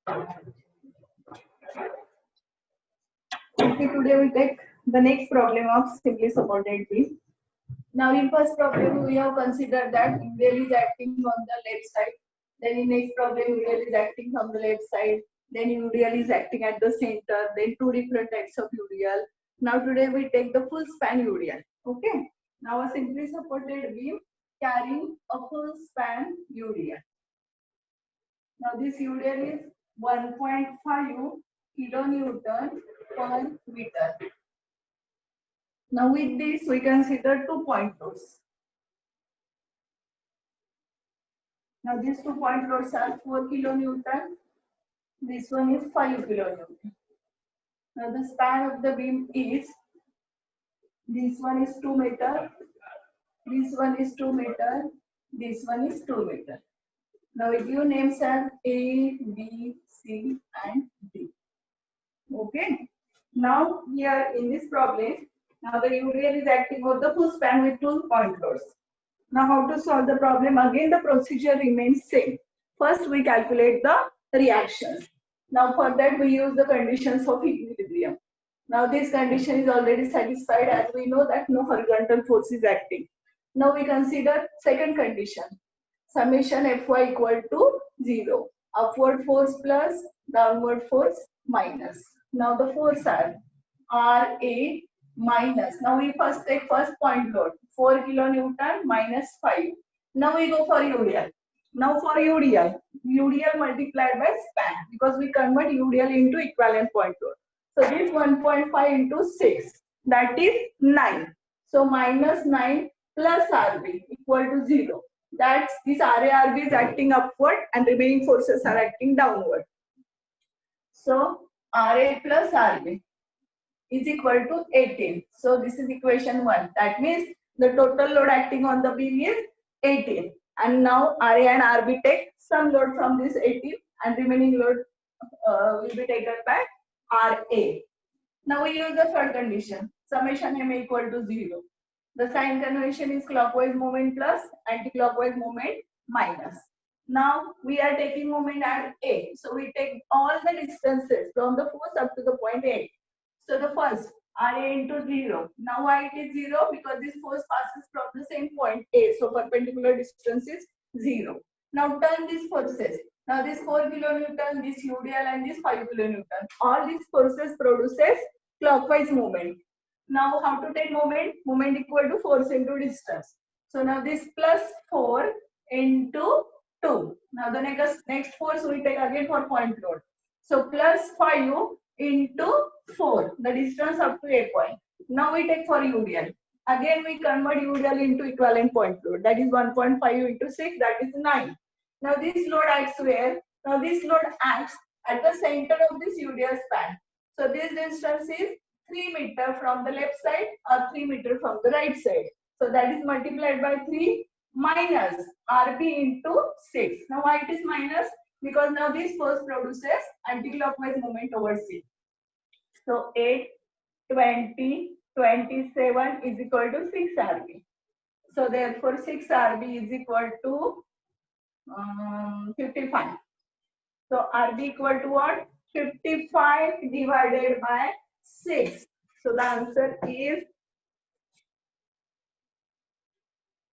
Okay, today we take the next problem of simply supported beam. Now in first problem we have considered that UDL is acting on the left side. Then in next problem UDL is acting from the left side. Then UDL is acting at the center. Then two different types of UDL. Now today we take the full span UDL. Okay. Now a simply supported beam carrying a full span UDL. Now this UDL is 1.5 kilonewton per meter. Now with this we consider 2-point loads. Now these 2-point loads are 4 kilonewton. This one is 5 kilonewton. Now the span of the beam is, this one is 2 meter, this one is 2 meter, this one is 2 meter. Now we give names as A, B, C and D. Okay. Now here in this problem, now the UDL is acting on the full span with 2-point loads. Now how to solve the problem? Again the procedure remains same. First we calculate the reactions. Now for that we use the conditions of equilibrium. Now this condition is already satisfied as we know that no horizontal force is acting. Now we consider second condition. Summation Fy equal to 0. Upward force plus downward force minus. Now the force are Ra minus. Now we first take first point load 4 kilonewton minus 5. Now we go for UDL. Now for UDL multiplied by span because we convert UDL into equivalent point load. So this 1.5 into 6, that is 9. So minus 9 plus Rb equal to 0. That's this Rb is acting upward and remaining forces are acting downward. So Ra plus Rb is equal to 18. So this is equation 1. That means the total load acting on the beam is 18. And now Ra and Rb take some load from this 18 and remaining load will be taken by Ra. Now we use the third condition. Summation M equal to 0. The sign convention is clockwise movement plus anti-clockwise movement minus. Now we are taking moment at A. So we take all the distances from the force up to the point A. So the first Ra into 0. Now why it is 0? Because this force passes from the same point A. So perpendicular distance is 0. Now turn these forces. Now this 4 kilonewton, this UDL and this 5 kilonewton. All these forces produces clockwise movement. Now how to take moment? Moment equal to force into distance. So now this plus 4 into 2. Now the next force we take again for point load. So plus 5 into 4, the distance up to a point. Now we take for UDL. Again we convert UDL into equivalent point load. That is 1.5 into 6, that is 9. Now this load acts where? Now this load acts at the center of this UDL span. So this distance is 3 meter from the left side or 3 meter from the right side. So that is multiplied by 3 minus Rb into 6. Now why it is minus? Because now this force produces anti-clockwise moment over C. So 8, 20, 27 is equal to 6 Rb. So therefore 6 Rb is equal to 55. So Rb equal to what? 55 divided by 6. So the answer is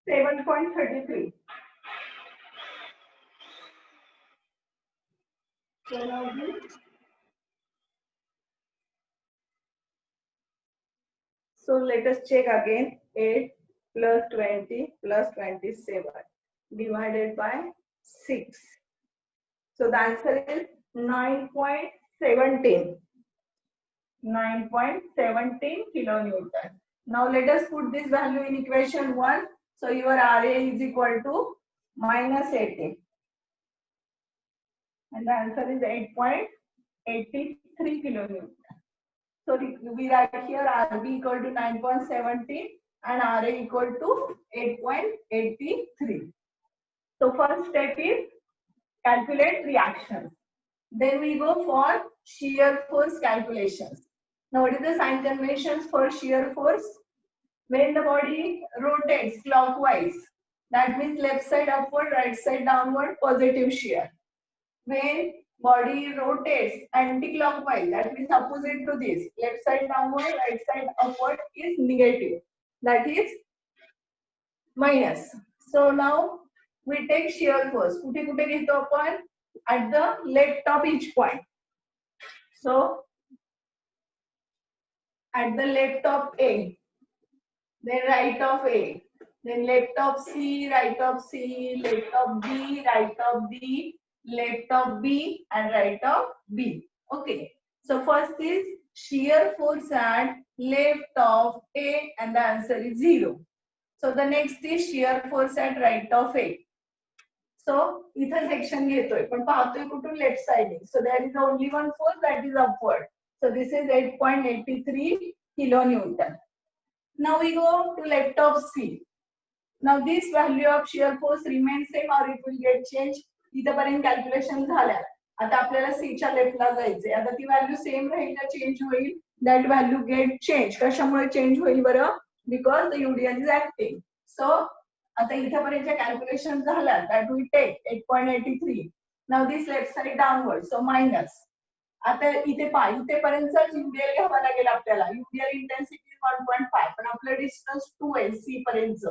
7.33. So let us check again. 8 plus 20 plus 27 divided by 6. So the answer is 9.17. 9.17 kilonewton. Now let us put this value in equation 1. So your Ra is equal to minus 18. And the answer is 8.83 kilonewton. So we write here Rb equal to 9.17 and Ra equal to 8.83. So first step is calculate reactions. Then we go for shear force calculations. Now what is the sign conventions for shear force? When the body rotates clockwise, that means left side upward, right side downward, positive shear. When body rotates anti-clockwise, that means opposite to this. Left side downward, right side upward is negative. That is minus. So now we take shear force. कुठे कुठे घेतो आपण? At the left of each point. So at the left of A, then right of A, then left of C, right of C, left of B, right of B, left of B, and right of B. Okay. So first is shear force at left of A, and the answer is 0. So the next is shear force at right of A. So इथं section घेतोय पण पाहतोय कुठून left side. So there is only one force, that is upward. So this is 8.83 kilonewton. Now we go to left of C. Now this value of shear force remains same or it will get changed. इथपर्यंत calculation झाल्या. आता आपल्याला C च्या लेफ्टला जायचंय. आता ती value same राहील का change होईल? That value get change. कशामुळे चेंज होईल बरं? Because the UDL is acting. So आता इथपर्यंतच्या कॅल्क्युलेशन झाल्या. That we take 8.83. Now this left side downward, so minus. आता इथे इथेपर्यंतचा UDL घ्यावा लागेल आपल्याला. UDL इंटेन्सिटी 1.5 पण आपलं डिस्टन्स 2 आहे C पर्यंत.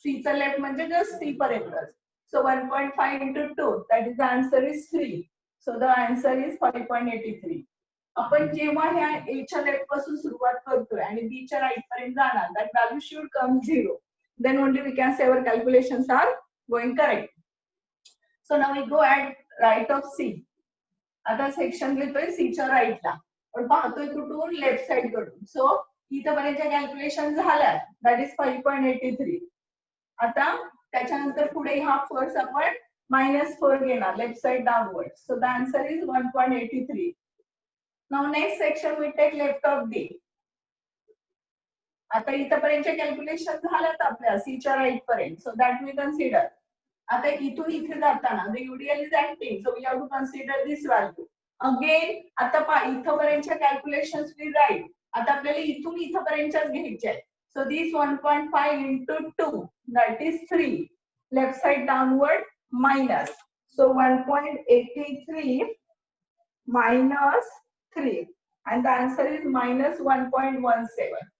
C चा लेफ्ट म्हणजे जस्ट C पर्यंत. So 1.5 into 2, that is the answer is 3. So the answer is 5.83. आपण जेव्हा ह्या A च्या लेफ्ट पासून सुरुवात करतोय आणि B च्या राईट पर्यंत जाणार, that value should come 0. Then only we can say our calculations are going correct. So now we go at right of C. आता सेक्शन घेतोय C च्या राईटला पण पाहतोय कुठून? लेफ्ट साइड कडून. सो इथपर्यंतच्या कॅल्क्युलेशन झाल्या, दॅट इज 5.83. आता त्याच्यानंतर पुढे हा फोर्स आपण -4 घेणार left side downward. So the answer is 1.83. Now next section we take left of D. आता इथपर्यंतच्या कॅल्क्युलेशन झाल्यात आपल्या C च्या राईट पर्यंत. So that we consider. आता इथून इथे जाताना the UDL is acting, so we have to consider this value. Again आता इथपर्यंतच्या कॅल्क्युलेशन्स वी राईट. आता आपल्याला इथून इथपर्यंतच्याच घ्यायच्या आहेत. So this 1.5 into 2, that is 3. Left side downward minus. So 1.83 minus 3. And the answer is minus 1.17.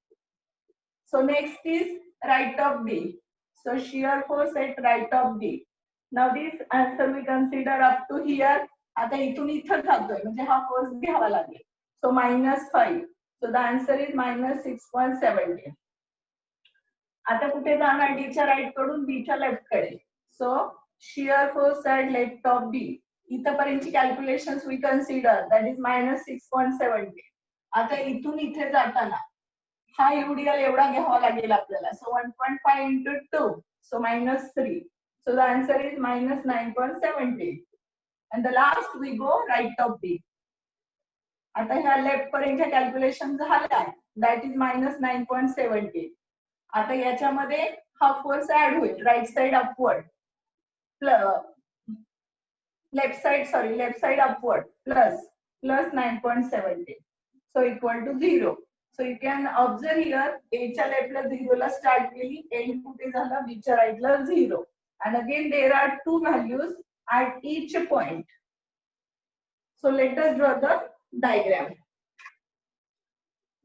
So next is right of D. So shear force at right of D. Now this answer we consider up to here. आता इथून इथं जातोय म्हणजे हा force घ्यावा लागेल. So -5. So the answer is -6.17. आता कुठे जाणार? D च्या राईट कडून B च्या लेफ्ट कडे. So shear force at left of D. इथपर्यंतची calculations we consider, that is -6.17. आता इथून इथे जाताना हा UDL एवढा घ्यावा लागेल आपल्याला. सो 1.5 into 2, so -3. So the answer is -9.70. And the last we go right of D. आता ह्या लेफ्ट पर्यंतच्या कॅल्क्युलेशन झाल्या, दॅट इज -9.70. आता याच्यामध्ये हा फोर्स ऍड होईल right side upward left side upward plus 9.70. So equal to 0. So you can observe here A च्या लेफ्टला 0 ला start केली, एंड कुठे झाला? B च्या राईटला 0. And again there are two values at each point. So let us draw the diagram.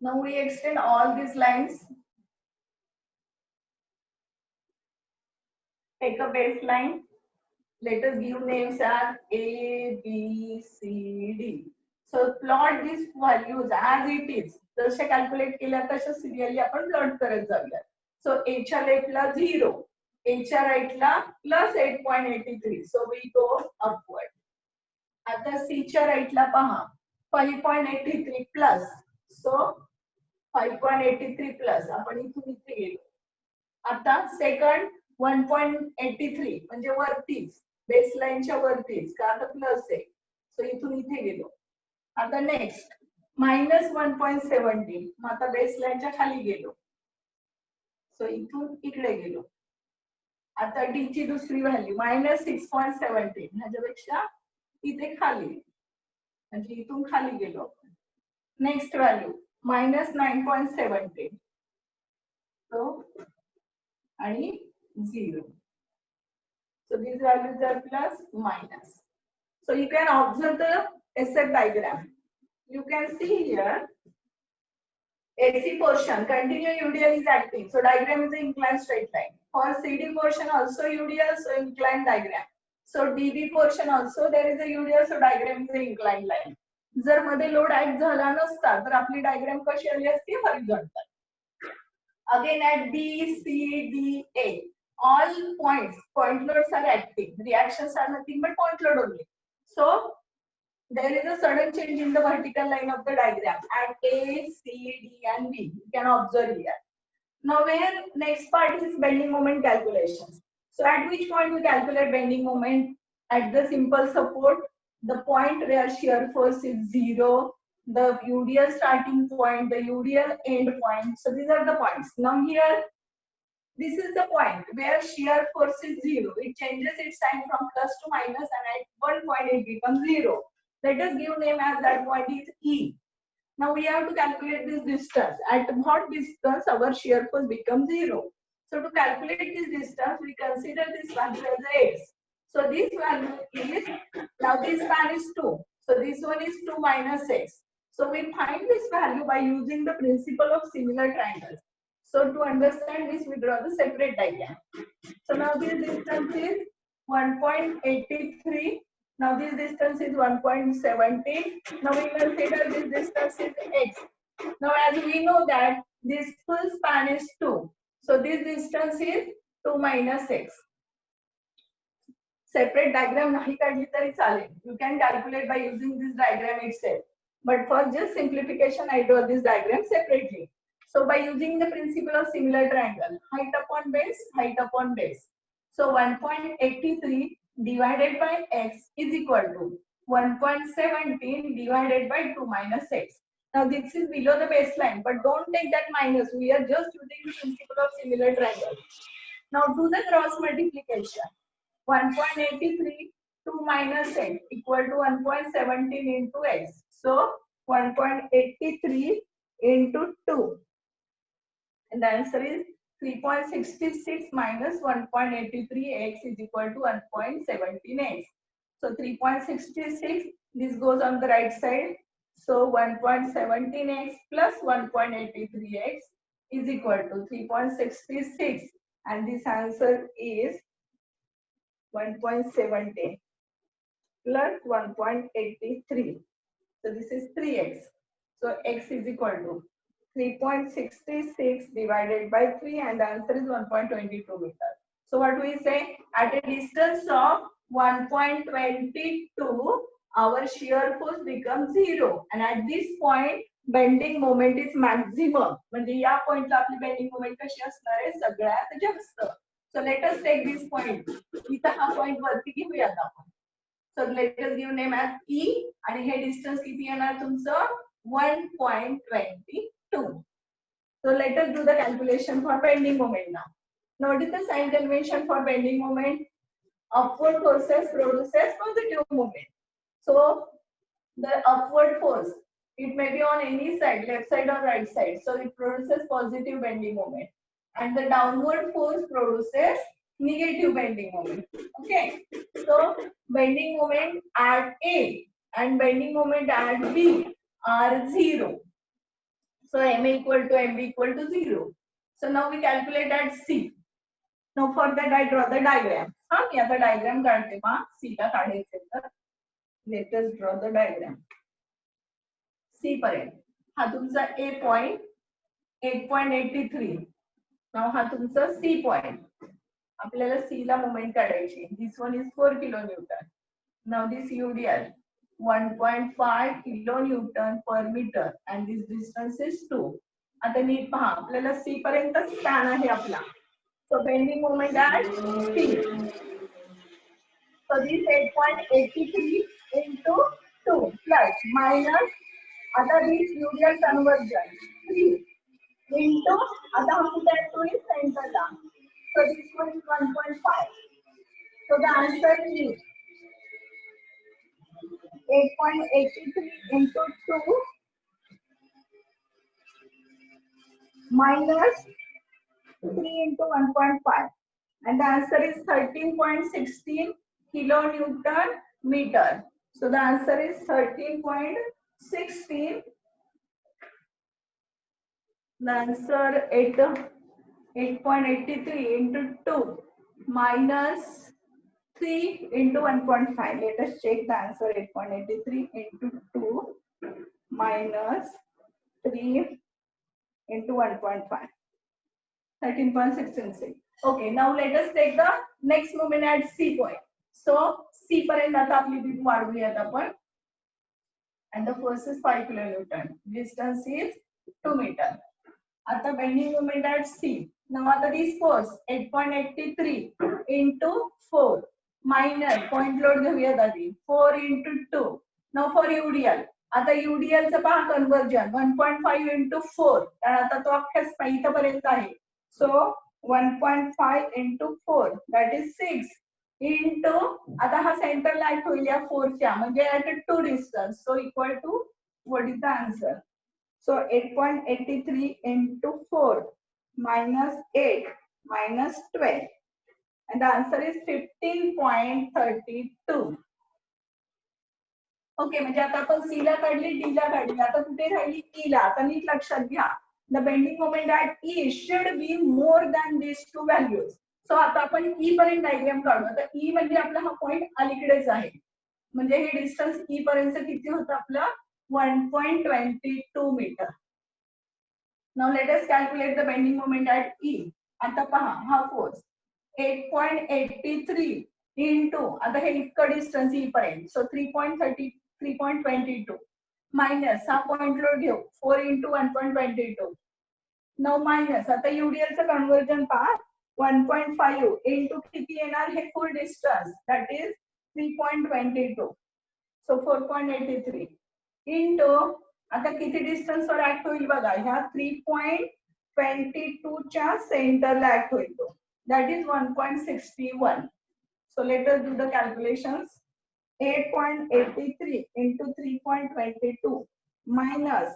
Now we extend all these lines. Take a baseline. Let us give names as A, B, C, D. So plot these values as it is. जसे calculate केल्या तशा serially आपण plot करत जाऊया. सो A च्या लेफ्टला 0, A च्या राईटला +8.83. So we go upward. आता C च्या राईटला पहा 5.83 प्लस. सो 5.83 प्लस आपण इथून इथे गेलो. आता सेकंड 1.83 म्हणजे वरतीच, बेसलाईनच्या वरतीच, का आता प्लस आहे. सो इथून इथे गेलो. आता नेक्स्ट -1.70. मग आता बेसलाईनच्या खाली गेलो. सो इथून इकडे गेलो. आता D ची दुसरी व्हॅल्यू -6.70. ह्याच्यापेक्षा इथे खाली म्हणजे इथून खाली गेलो. Next value -9.70. सो आणि 0. So these values are plus minus. So you can observe the SF diagram. You can see here AC portion, continue UDL is acting. So diagram is an inclined straight line. For CD portion also UDL, so inclined diagram. So DB portion also there is a UDL, so diagram is an inclined line. जर मध्ये load act झाला नसता तर आपली diagram कशी आली असती horizontal. Again at B, C, D, A, all point loads are acting. Reactions are nothing but point load only. So there is a sudden change in the vertical line of the diagram at A, C, D, and B. You can observe here. Now, where next part is bending moment calculations. So, at which point we calculate bending moment? At the simple support, the point where shear force is 0, the UDL starting point, the UDL end point. So, these are the points. Now, here, this is the point where shear force is 0. It changes its sign from plus to minus, and at one point it becomes 0. Let us give name as that point is E. Now we have to calculate this distance. At what distance our shear force becomes 0. So to calculate this distance, we consider this value as x. So this value is, now this span is 2. So this one is 2 minus x. So we find this value by using the principle of similar triangles. So to understand this, we draw the separate diagram. So now this distance is 1.83. Now this distance is 1.70. Now we consider this distance is x. Now as we know that this full span is 2. So this distance is 2 minus x. Separate diagram nahi काढली तरी चालेल. You can calculate by using this diagram itself. But for just simplification, I draw this diagram separately. So by using the principle of similar triangle, height upon base. So 1.83 divided by x is equal to 1.17 divided by 2 minus x. Now this is below the baseline, but don't take that minus. We are just using the principle of similar triangle. Now do the cross multiplication. 1.83 2 minus x equal to 1.17 into x. So 1.83 into 2. And the answer is 3.66 minus 1.83x is equal to 1.17x. So 3.66, this goes on the right side. So 1.17x plus 1.83x is equal to 3.66. And this answer is 1.17 plus 1.83. So this is 3x. So x is equal to 3.66 divided by 3, and the answer is 1.22 meter. So what we say, at a distance of 1.22, our shear force becomes 0, and at this point bending moment is maximum. म्हणजे या पॉइंटला आपली bending moment कशी असणार आहे सगळ्यात जास्त. So let us take this point. इथं हा पॉइंट वरती घेऊयात आपण. So let us give name as E, आणि हे डिस्टन्स किती येणार तुमचं 1.22. So let us do the calculation for bending moment now. Now what is the sign convention for bending moment? Upward forces produces positive moment. So the upward force, it may be on any side, left side or right side. So it produces positive bending moment. And the downward force produces negative bending moment. Okay. So bending moment at A and bending moment at B are 0. So MA equal to MB equal to 0. So now we calculate at C. Now for that I draw the diagram. मी आता diagram काढते मग C ला काढायचे तर let us draw the diagram. C पर्यंत हा तुमचा A point 8.83. Now हा तुमचा C point. आपल्याला C ला मोमेंट काढायची. This one is 4 kilonewton. Now this UDL 1.5 kilonewton per meter and this distance is 2. आता नीट पहा आपल्याला C पर्यंत स्पॅन आहे आपला. So bending moment at C. So this 8.83 into 2 plus minus आता this UDL conversion 3 into आता हम that 2 is center La. So this one is 1.5. So the answer is 8.83 into 2 minus 3 into 1.5, and the answer is 13.16 kilonewton meter. So the answer is 13.16. The answer 8.83 into 2 minus 3 into 1.5. Let us check the answer. 8.83 into 2 minus 3 into 1.5. 13.16. Okay, now let us take the next moment at C point. So C पर्यंत आता आपली beam वाढवूयात आपण. And the force is 5 kilonewton. Distance is 2 meter. आता bending moment at C. Now आता this force 8.83 into 4 minus point load घेऊयात आधी 4 into 2. Now for UDL. आता UDL चं पहा conversion 1.5 into 4. कारण आता तो अख्ख्या इथपर्यंत आहे. So 1.5 into 4 that is 6 into आता हा सेंटर लाईट होईल या 4 च्या म्हणजे at a 2 distance. So equal to what is the answer? So 8.83 into 4 minus 8 minus 12 and the answer is 15.32. Okay म्हणजे आता आपण सी ला काढली डी ला काढली आता कुठे राहिली ई ला. आता नीट लक्षात घ्या the bending moment at E should be more than this two values. So आता आपण ई पर्यंत डायग्राम काढू. आता ई म्हणजे आपला हा पॉइंट अलीकडेच आहे म्हणजे हे डिस्टन्स ई पर्यंत किती होतं आपलं 1.22 meter. Now let us calculate the bending moment at E. आता पहा हा फोर्स 8.83 into आता हे इतकं डिस्टन्स ई पर्यंत सो 3.22 मायनस हा पॉइंट लोड घेऊ 4 into 1.22. नाउ मायनस आता UDL चं कन्वर्जन पहा 1.5 into किती येणार हे full distance that is 3.22. So 4.83 into आता किती डिस्टन्स वर ऍक्ट होईल बघा ह्या 3.22 च्या सेंटरला ऍक्ट होईल तो that is 1.61. So let us do the calculations. 8.83 into 3.22 minus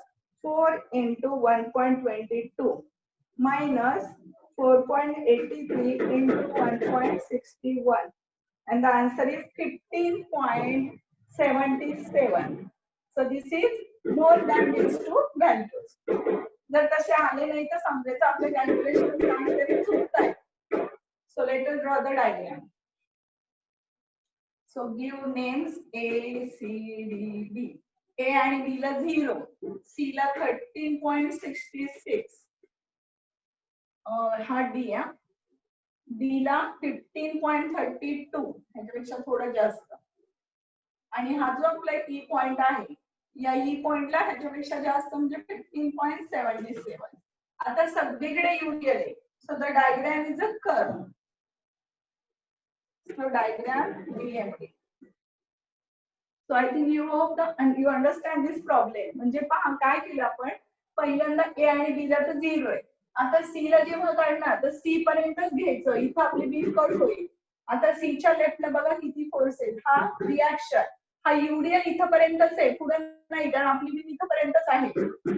4 into 1.22 minus 4.83 into 1.61 and the answer is 15.77. So this is more than these two values. जर तसे आले नाही तर समजायचं आपले कॅल्क्युलेशन काहीतरी चुकत आहे. So let us draw the diagram. So give names A, C, D, B. A आणि B ला 0, C ला 13.66. हा D आहे. D ला 15.32 ह्याच्यापेक्षा थोडा जास्त. आणि हा जो आपला E पॉइंट आहे या E पॉइंटला ह्याच्यापेक्षा जास्त म्हणजे 15.77. आता सगळीकडे UDL आहे. So the diagram is a curve. So diagram DMD. So I think you understand this problem. म्हणजे पहा काय केलं आपण पहिल्यांदा A आणि B ला तर 0 आहे. आता C ला जेव्हा काढणार तर C पर्यंतच घ्यायचं. इथं आपली बीम कट होईल. आता C च्या लेफ्टला बघा किती फोर्स आहे. हा रिएक्शन हा UDL इथपर्यंतच आहे पुढे नाही कारण आपली बीम इथपर्यंतच आहे.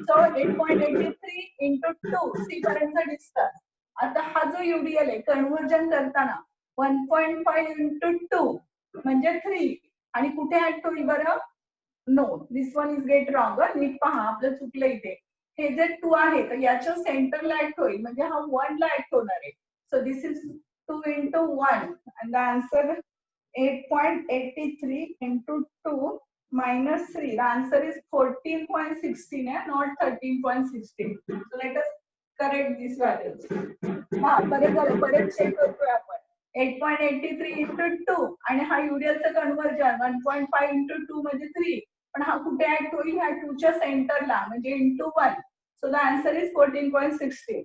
So 8.83 into 2 C पर्यंत डिस्टन्स. आता हा जो UDL आहे कन्वर्जन करताना 1.5 into 2 म्हणजे 3 आणि कुठे ऍक्ट होईल बरं no this one is get wrong. नीट पहा आपलं चुकलं इथे हे जे 2 आहे तर याच्या सेंटरला ऍक्ट होईल म्हणजे हा 1 ला ऍक्ट होणार आहे. So this is 2 into 1 and the answer 8.83 into 2 minus 3. The answer is 14.16 not 13.16. So let us correct these values. हा परत चेक करतोय आपण 8.83 into 2 आणि हा UDL चं कन्वर्जन 1.5 into 2 म्हणजे 3 पण हा कुठे ऍक्ट होईल ह्या 2 च्या सेंटरला म्हणजे into 1. So the answer is 14.16.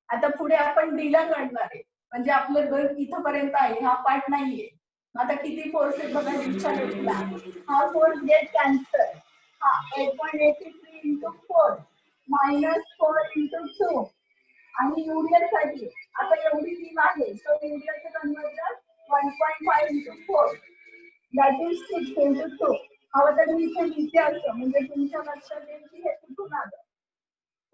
आता पुढे आपण D ला काढणार आहे म्हणजे आपलं घर इथपर्यंत आहे हा पार्ट नाहीये. आता किती फोर्स आहे बघा डीच्या लेफ्टला हा फोर्स गेट कॅन्सल. हा 8.83 into 4 minus 4 into 2 आणि UDL साठी आता एवढी बीम आहे सो UDL चं conversion 1.5 into 4 that is 6 into 2. हवं तर मी इथे लिहिते असं म्हणजे तुमच्या लक्षात येईल की हे कुठून आलं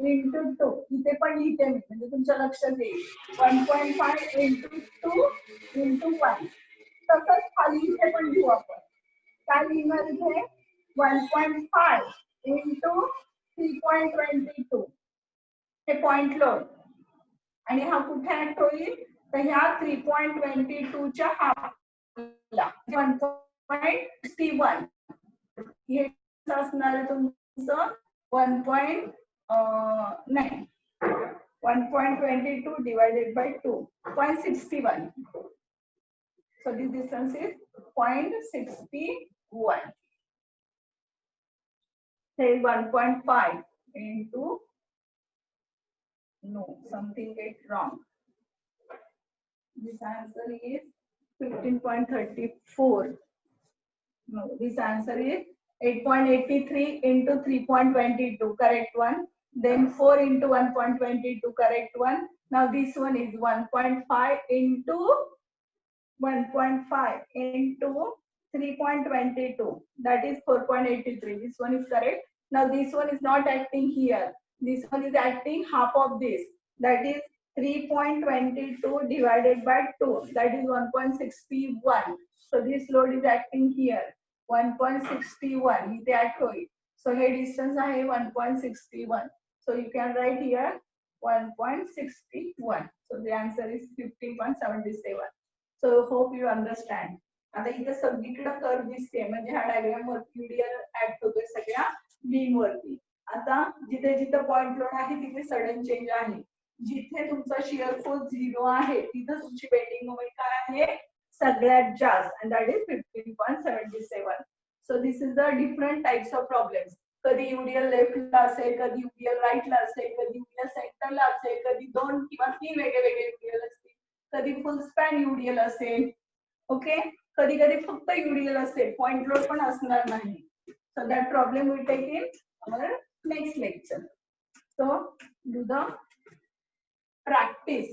into 2 इथे पण लिहिते मी म्हणजे तुमच्या लक्षात येईल 1.5 into 2 into 1. तसंच खाली इथे पण लिहू आपण काय लिहिणार इथे 1.5 इंटू 3.22 हे पॉइंट लोड आणि हा कुठे ऍक्ट होईल तर ह्या 3.22 च्या हाफला 1.61 हे असणार आहे तुमचं 1.22 divided by 2 0.61. So this distance is 0.61. Say 1.5 into, no, something is wrong. This answer is 15.34. No, this answer is 8.83 into 3.22, correct one. Then 4 into 1.22, correct one. Now this one is 1.5 into 3.22. That is 4.83. This one is correct. Now this one is not acting here. This one is acting half of this. That is 3.22 divided by 2. That is 1.61. So this load is acting here. 1.61. इथे act होईल. So here distance आहे 1.61. So you can write here 1.61. So the answer is 15.77. So hope you understand. आता इथे सगळीकडे curve दिसते म्हणजे ह्या diagram वरती UDL ऍक्ट होतोय सगळ्या बीम वरती. आता जिथे जिथे पॉइंट लोड आहे तिथे सडन चेंज आहे. जिथे तुमचा शिअर फोर्स 0 आहे तिथे तुमची बेंडिंग मोमेंट काय आहे सगळ्यात जास्त and that is 15.77. So this is the different types of problems. कधी UDL लेफ्टला असेल, कधी UDL राईटला असेल, कधी UDL सेंटरला असेल, कधी 2 किंवा 3 वेगवेगळे UDL असतील, कधी फुल स्पॅन UDL असेल. ओके, कधी कधी फक्त UDL असेल, पॉइंट लोड पण असणार नाही. So that problem we take in our next lecture. So do the practice.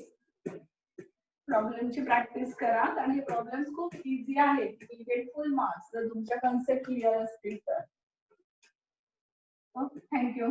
प्रॉब्लेमची प्रॅक्टिस करा कारण हे प्रॉब्लेम्स खूप इझी आहेत. You will get full marks जर तुमच्या कन्सेप्ट क्लिअर असतील तर. थँक्यू.